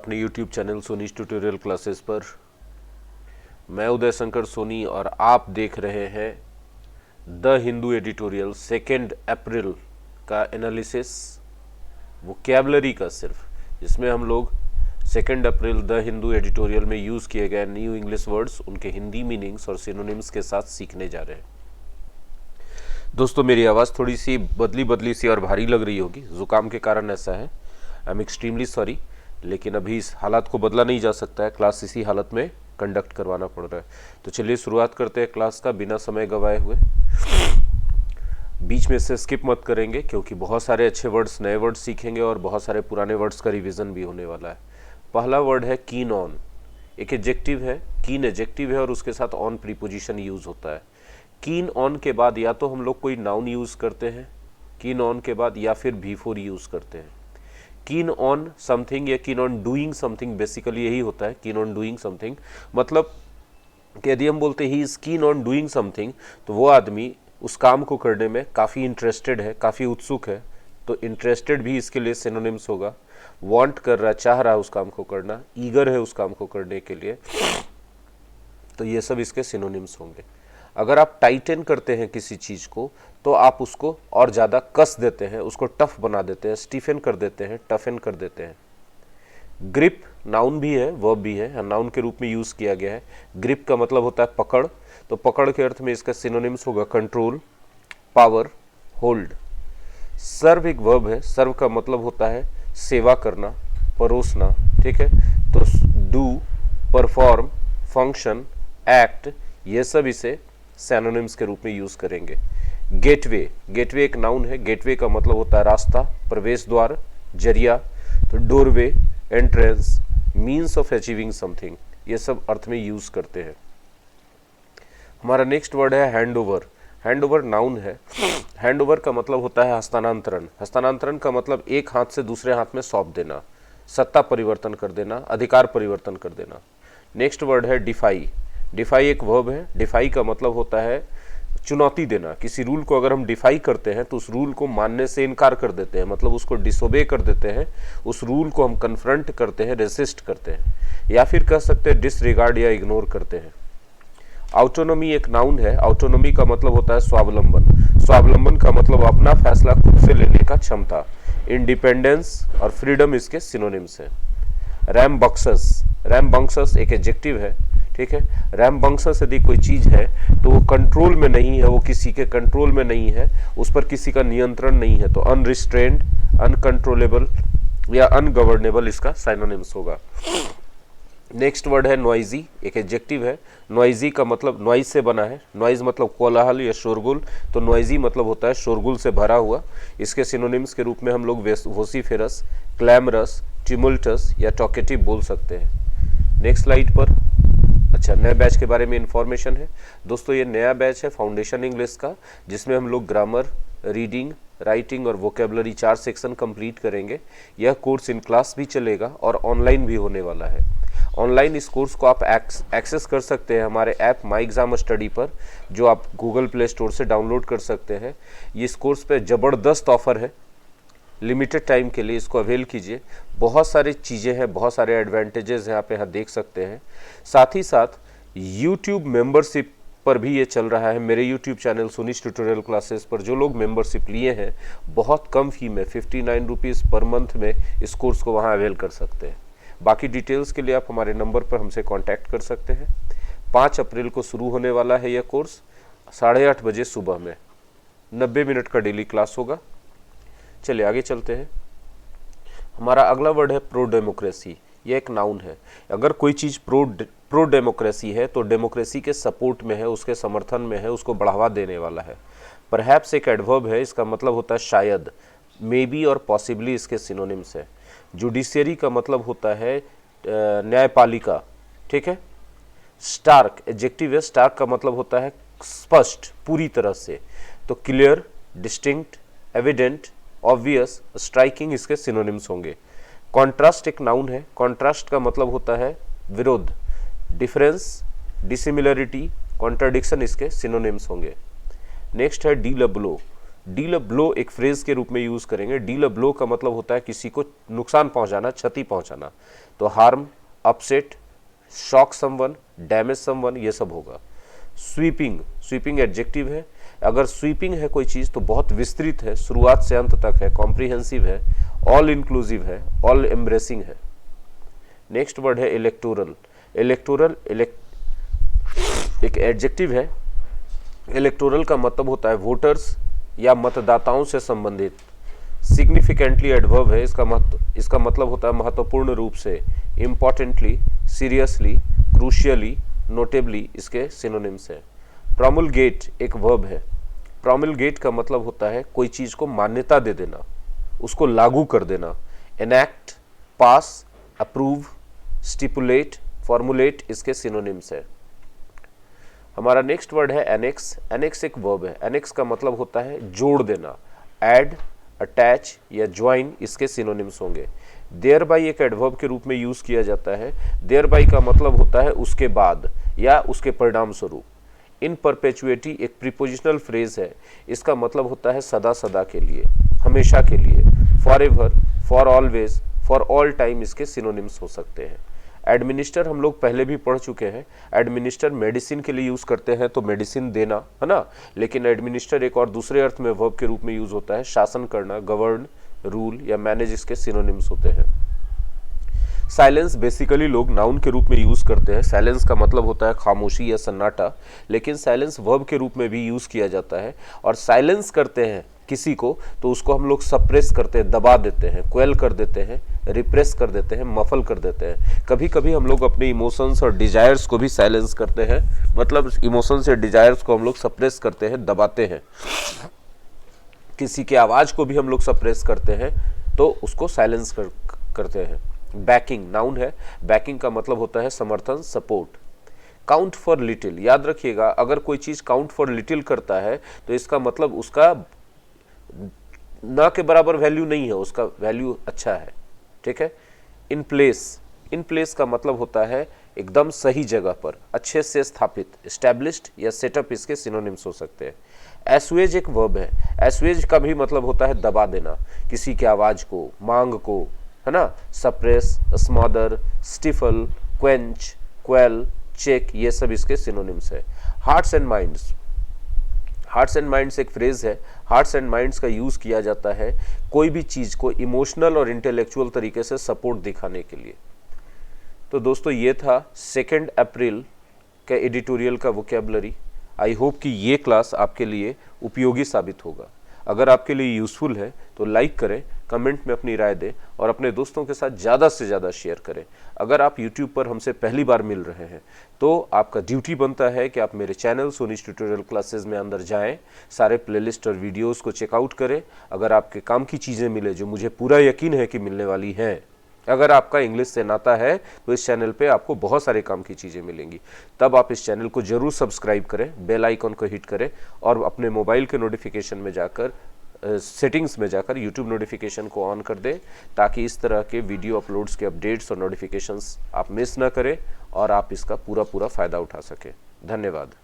अपने YouTube channel सोनीज tutorial classes पर। मैं उदय शंकर सोनी और आप देख रहे हैं द हिंदू एडिटोरियल 2 अप्रैल का एनालिसिस वोकैबुलरी का, सिर्फ जिसमें हम लोग 2 अप्रैल द हिंदू एडिटोरियल में यूज़ किए गए न्यू इंग्लिश वर्ड्स, उनके हिंदी मीनिंग्स और सिनोनिम्स के साथ सीखने जा रहे हैं। दोस्तों, मेरी आवाज़ थोड़ी सी बदली सी और भारी लग रही होगी, ज़ुकाम के कारण ऐसा है। आई एम एक्सट्रीमली सॉरी, लेकिन अभी इस हालात को बदला नहीं जा सकता है। क्लास इसी हालत में कंडक्ट करवाना पड़ रहा है। तो चलिए शुरुआत करते हैं क्लास का बिना समय गवाए हुए। बीच में से स्किप मत करेंगे क्योंकि बहुत सारे अच्छे वर्ड्स, नए वर्ड्स सीखेंगे और बहुत सारे पुराने वर्ड्स का रिवीजन भी होने वाला है। पहला वर्ड है कीन ऑन। एक एडजेक्टिव है, कीन एडजेक्टिव है और उसके साथ ऑन प्रीपोजिशन यूज होता है। कीन ऑन के बाद या तो हम लोग कोई नाउन यूज करते हैं कीन ऑन के बाद, या फिर बिफोर यूज करते हैं। कीन ऑन समथिंग या keen on doing something, basically यही होता है। कीन ऑन डूइंग समथिंग मतलब कि यदि हम बोलते he is keen on doing something, तो वो आदमी उस काम को करने में काफ़ी इंटरेस्टेड है, काफ़ी उत्सुक है। तो इंटरेस्टेड भी इसके लिए सिनोनिम्स होगा। वांट कर रहा, चाह रहा है उस काम को करना, ईगर है उस काम को करने के लिए, तो ये सब इसके सिनोनिम्स होंगे। अगर आप टाइटन करते हैं किसी चीज़ को तो आप उसको और ज़्यादा कस देते हैं, उसको टफ बना देते हैं, स्टीफन कर देते हैं, टफन कर देते हैं। ग्रिप नाउन भी है, वर्ब भी है, नाउन के रूप में यूज़ किया गया है। ग्रिप का मतलब होता है पकड़, तो पकड़ के अर्थ में इसका सिनोनिम्स होगा कंट्रोल, पावर, होल्ड। सर्व एक वर्ब है, सर्व का मतलब होता है सेवा करना, परोसना, ठीक है। तो डू, परफॉर्म, फंक्शन, एक्ट, ये सब इसे सिनोनिम्स के रूप में यूज करेंगे। गेटवे, गेटवे एक नाउन है। गेटवे का मतलब होता है रास्ता, प्रवेश द्वार, जरिया। तो doorway, entrance, means of achieving something, ये सब अर्थ में यूज करते हैं। हमारा नेक्स्ट वर्ड है हैंडओवर। हैंडओवर नाउन है। हैंडओवर का मतलब होता है हस्तांतरण। हस्तांतरण का मतलब एक हाथ से दूसरे हाथ में सौंप देना, सत्ता परिवर्तन कर देना, अधिकार परिवर्तन कर देना। नेक्स्ट वर्ड है डिफाई। डिफाई एक वर्ब है। डिफाई का मतलब होता है चुनौती देना। किसी रूल को अगर हम डिफाई करते हैं तो उस रूल को मानने से इनकार कर देते हैं, मतलब उसको डिसोबे कर देते हैं। उस रूल को हम कन्फ्रंट करते हैं, रेसिस्ट करते हैं, या फिर कह सकते हैं डिसरिगार्ड या इग्नोर करते हैं। ऑटोनॉमी एक नाउन है। ऑटोनॉमी का मतलब होता है स्वावलंबन। स्वावलंबन का मतलब अपना फैसला खुद से लेने का क्षमता। इंडिपेंडेंस और फ्रीडम इसके सिनोनिम्स हैं। रैमबक्सस, रैमबक्सस एक एडजेक्टिव है, ठीक है। रैमबक्सस यदि कोई चीज़ है तो वो कंट्रोल में नहीं है, वो किसी के कंट्रोल में नहीं है, उस पर किसी का नियंत्रण नहीं है, तो अनरिस्ट्रेन्ड, अनकंट्रोलेबल या अनगवर्नेबल इसका सिनोनिम्स होगा। नेक्स्ट वर्ड है नॉइजी। एक एडजेक्टिव है। नॉइजी का मतलब नॉइज से बना है। नॉइज मतलब कोलाहल या शोरगुल, तो नॉइजी मतलब होता है शोरगुल से भरा हुआ। इसके सिनोनिम्स के रूप में हम लोग वोसिफेरस, क्लैमरस, टिमुल्टस या टॉकेटिव बोल सकते हैं। नेक्स्ट स्लाइड पर अच्छा, नए बैच के बारे में इंफॉर्मेशन है। दोस्तों, ये नया बैच है फाउंडेशन इंग्लिश का, जिसमें हम लोग ग्रामर, रीडिंग, राइटिंग और वोकेबलरी 4 सेक्शन कंप्लीट करेंगे। यह कोर्स इन क्लास भी चलेगा और ऑनलाइन भी होने वाला है। ऑनलाइन इस कोर्स को आप एक्सेस कर सकते हैं हमारे ऐप माई एग्जाम स्टडी पर, जो आप गूगल प्ले स्टोर से डाउनलोड कर सकते हैं। इस कोर्स पे ज़बरदस्त ऑफर है, लिमिटेड टाइम के लिए इसको अवेल कीजिए। बहुत सारी चीज़ें हैं, बहुत सारे एडवांटेजेस हैं, आप यहाँ देख सकते हैं। साथ ही साथ YouTube मेंबरशिप पर भी ये चल रहा है। मेरे YouTube चैनल सोनीज ट्यूटोरियल क्लासेस पर जो लोग मेंबरशिप लिए हैं, बहुत कम फी में 59 रुपीज़ पर मंथ में इस कोर्स को वहाँ अवेल कर सकते हैं। बाकी डिटेल्स के लिए आप हमारे नंबर पर हमसे कांटेक्ट कर सकते हैं। 5 अप्रैल को शुरू होने वाला है यह कोर्स 8:30 बजे सुबह में। 90 मिनट का डेली क्लास होगा। चलिए आगे चलते हैं। हमारा अगला वर्ड है प्रो डेमोक्रेसी। यह एक नाउन है। अगर कोई चीज़ प्रो डेमोक्रेसी है तो डेमोक्रेसी के सपोर्ट में है, उसके समर्थन में है, उसको बढ़ावा देने वाला है। परहैप्स एक एडवर्ब है। इसका मतलब होता है शायद, मे बी और पॉसिबली इसके सिनोनिम्स है। जुडिशियरी का मतलब होता है न्यायपालिका, ठीक है। स्टार्क एडजेक्टिव है। स्टार्क का मतलब होता है स्पष्ट, पूरी तरह से। तो clear, distinct, evident, obvious, striking इसके सिनोनिम्स होंगे। कॉन्ट्रास्ट एक नाउन है। कॉन्ट्रास्ट का मतलब होता है विरोध। डिफरेंस, डिसिमिलरिटी, कॉन्ट्राडिक्शन इसके सिनोनिम्स होंगे। नेक्स्ट है deal a blow. Deal a blow एक फ्रेज के रूप में यूज करेंगे। डील अ ब्लो का मतलब होता है किसी को नुकसान पहुंचाना, क्षति पहुंचाना। तो harm, upset, shock someone, damage someone, ये सब होगा। स्वीपिंग, स्वीपिंग एडजेक्टिव है। अगर स्वीपिंग है कोई चीज तो बहुत विस्तृत है, शुरुआत से अंत तक है, कॉम्प्रिहेंसिव है, ऑल इंक्लूसिव है, ऑल एम्ब्रेसिंग है। नेक्स्ट वर्ड है इलेक्टोरल। इलेक्टोरल एक एडजेक्टिव है। इलेक्टोरल का मतलब होता है वोटर्स या मतदाताओं से संबंधित। सिग्निफिकेंटली एडवर्ब है, इसका मतलब होता है महत्वपूर्ण रूप से, इंपॉर्टेंटली, सीरियसली, क्रूशियली, नोटेबली, इसके सिनोनिम्स है। प्रोमुलगेट एक वर्ब है। प्रोमुलगेट का मतलब होता है कोई चीज को मान्यता दे देना, उसको लागू कर देना। एनैक्ट, पास, अप्रूव, स्टिपुलेट, फॉर्मुलेट, इसके सिनोनिम्स है। हमारा नेक्स्ट वर्ड है एनेक्स। एनेक्स एक वर्ब है। एनेक्स का मतलब होता है जोड़ देना। ऐड, अटैच या ज्वाइन, इसके सिनोनिम्स होंगे। देयर बाई एक एडवर्ब के रूप में यूज किया जाता है। देयर बाई का मतलब होता है उसके बाद या उसके परिणाम स्वरूप। इन परपेचुएटी एक प्रीपोजिशनल फ्रेज है। इसका मतलब होता है सदा सदा के लिए, हमेशा के लिए। For ever, for always, for all time, इसके सिनोनिम्स हो सकते हैं। एडमिनिस्टर हम लोग पहले भी पढ़ चुके हैं। एडमिनिस्टर मेडिसिन के लिए यूज करते हैं तो मेडिसिन देना, है ना। लेकिन एडमिनिस्टर एक और दूसरे अर्थ में वर्ब के रूप में यूज होता है, शासन करना, गवर्न, रूल या मैनेज, इसके सिनोनिम्स होते हैं। साइलेंस बेसिकली लोग नाउन के रूप में यूज करते हैं। साइलेंस का मतलब होता है खामोशी या सन्नाटा, लेकिन साइलेंस वर्ब के रूप में भी यूज किया जाता है। और साइलेंस करते हैं किसी को तो उसको हम लोग सप्रेस करते हैं, दबा देते हैं, क्वेल कर देते हैं, रिप्रेस कर देते हैं, मफल कर देते हैं। कभी कभी हम लोग अपने इमोशंस और डिजायर्स को भी साइलेंस करते हैं, मतलब इमोशंस या डिजायर्स को हम लोग सप्रेस करते हैं, दबाते हैं। किसी की आवाज को भी हम लोग सप्रेस करते हैं तो उसको साइलेंस करते हैं। बैकिंग नाउन है। बैकिंग का मतलब होता है समर्थन, सपोर्ट। काउंट फॉर लिटिल, याद रखिएगा अगर कोई चीज काउंट फॉर लिटिल करता है तो इसका मतलब उसका ना के बराबर वैल्यू नहीं है, उसका वैल्यू अच्छा है, ठीक है। इन प्लेस, इन प्लेस का मतलब होता है एकदम सही जगह पर, अच्छे से स्थापित, एस्टैब्लिश्ड या सेटअप, इसके सिनोनिम्स हो सकते हैं। एसुएज एक वर्ब है। एसुएज का भी मतलब होता है दबा देना, किसी की आवाज को, मांग को, है ना। Suppress, smother, stifle, quench, quell, check, ये सब इसके सिनोनिम्स है। Hearts and minds, hearts and minds एक फ्रेज है। हार्ट्स एंड माइंड्स का यूज किया जाता है कोई भी चीज को इमोशनल और इंटेलेक्चुअल तरीके से सपोर्ट दिखाने के लिए। तो दोस्तों ये था 2 अप्रैल का एडिटोरियल का वोकैबुलरी। आई होप कि ये क्लास आपके लिए उपयोगी साबित होगा। अगर आपके लिए यूजफुल है तो लाइक करें, कमेंट में अपनी राय दें और अपने दोस्तों के साथ ज़्यादा से ज़्यादा शेयर करें। अगर आप YouTube पर हमसे पहली बार मिल रहे हैं तो आपका ड्यूटी बनता है कि आप मेरे चैनल सोनीज ट्यूटोरियल क्लासेस में अंदर जाएं, सारे प्लेलिस्ट और वीडियोस को चेकआउट करें। अगर आपके काम की चीज़ें मिले, जो मुझे पूरा यकीन है कि मिलने वाली हैं, अगर आपका इंग्लिश से नाता है तो इस चैनल पे आपको बहुत सारे काम की चीज़ें मिलेंगी। तब आप इस चैनल को जरूर सब्सक्राइब करें, बेल आइकन को हिट करें और अपने मोबाइल के नोटिफिकेशन में जाकर सेटिंग्स में जाकर यूट्यूब नोटिफिकेशन को ऑन कर दें, ताकि इस तरह के वीडियो अपलोड्स के अपडेट्स और नोटिफिकेशंस आप मिस ना करें और आप इसका पूरा फ़ायदा उठा सकें। धन्यवाद।